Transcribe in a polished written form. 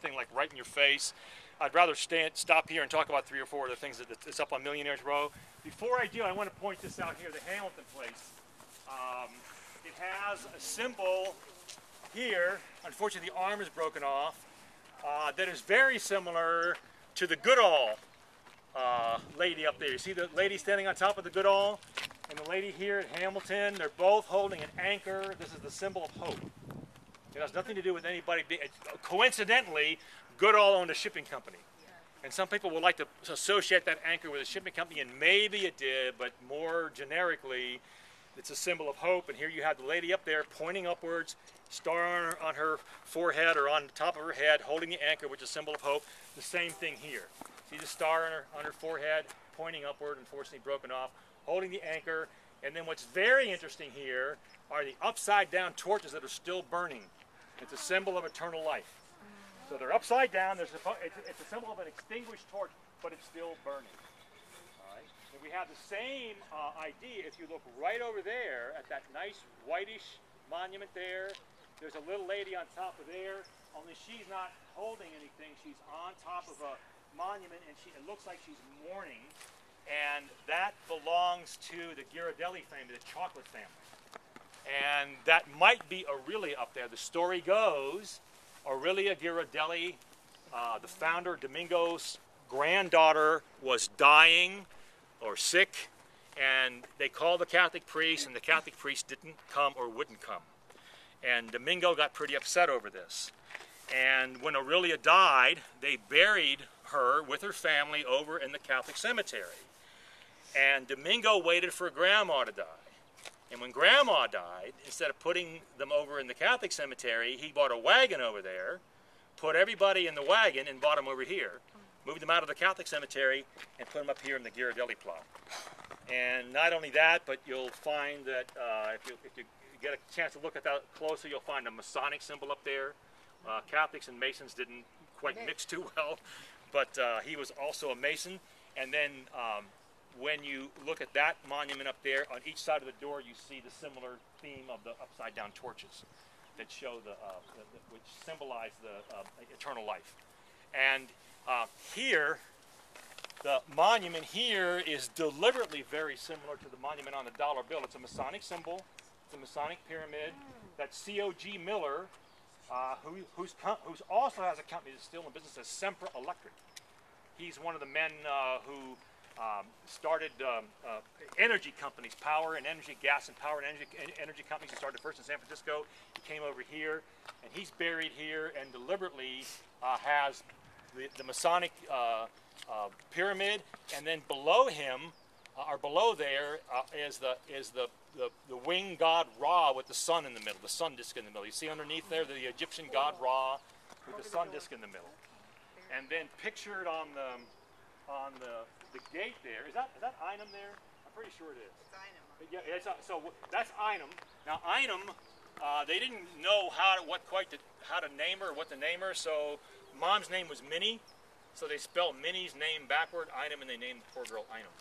thing like right in your face. I'd rather stop here and talk about 3 or 4 of the things that's up on Millionaires Row. Before I do, I want to point this out here, the Hamilton place. It has a symbol here. Unfortunately, the arm is broken off. That is very similar to the Goodall lady up there. You see the lady standing on top of the Goodall and the lady here at Hamilton? They're both holding an anchor. This is the symbol of hope. It has nothing to do with anybody being... Coincidentally, Goodall owned a shipping company. And some people would like to associate that anchor with a shipping company, and maybe it did, but more generically, it's a symbol of hope. And here you have the lady up there pointing upwards, star on her forehead or on the top of her head, holding the anchor, which is a symbol of hope. The same thing here. See the star on her forehead, pointing upward, unfortunately broken off, holding the anchor. And then what's very interesting here are the upside down torches that are still burning. It's a symbol of eternal life. So they're upside down. It's a symbol of an extinguished torch, but it's still burning. All right. And we have the same idea. If you look right over there at that nice whitish monument there, there's a little lady on top of there. Only she's not holding anything. She's on top of a monument, and it looks like she's mourning. And that belongs to the Ghirardelli family, the chocolate family. And that might be Aurelia up there. The story goes, Aurelia Ghirardelli, the founder, Domingo's granddaughter, was dying or sick, and they called the Catholic priest, and the Catholic priest didn't come or wouldn't come. And Domingo got pretty upset over this. And when Aurelia died, they buried her with her family over in the Catholic cemetery. And Domingo waited for Grandma to die. And when Grandma died, instead of putting them over in the Catholic cemetery, he bought a wagon over there, put everybody in the wagon and brought them over here, moved them out of the Catholic cemetery, and put them up here in the Ghirardelli plot. And not only that, but you'll find that if you get a chance to look at that closer, you'll find a Masonic symbol up there. Catholics and Masons didn't quite mix too well, but he was also a Mason. And then when you look at that monument up there, on each side of the door you see the similar theme of the upside down torches that show which symbolize the eternal life. And here, the monument here is deliberately very similar to the monument on the dollar bill. It's a Masonic symbol. It's a Masonic pyramid. That C.O.G. Miller, who also has a company that's still in business as Sempra Electric. He's one of the men who started energy companies, power and energy, gas and power and energy companies. He started first in San Francisco. He came over here, and he's buried here, and deliberately has the Masonic pyramid, and then below him, or below there, is the winged god Ra with the sun in the middle, the sun disk in the middle. You see underneath there the Egyptian god Ra with the sun disk in the middle, and then pictured on the gate there. Is that Einem there? I'm pretty sure it is. It's Einem. Yeah, so that's Einem. Now Einem, they didn't know how to name her or what to name her. So Mom's name was Minnie, so they spelled Minnie's name backward, Einem, and they named the poor girl Einem.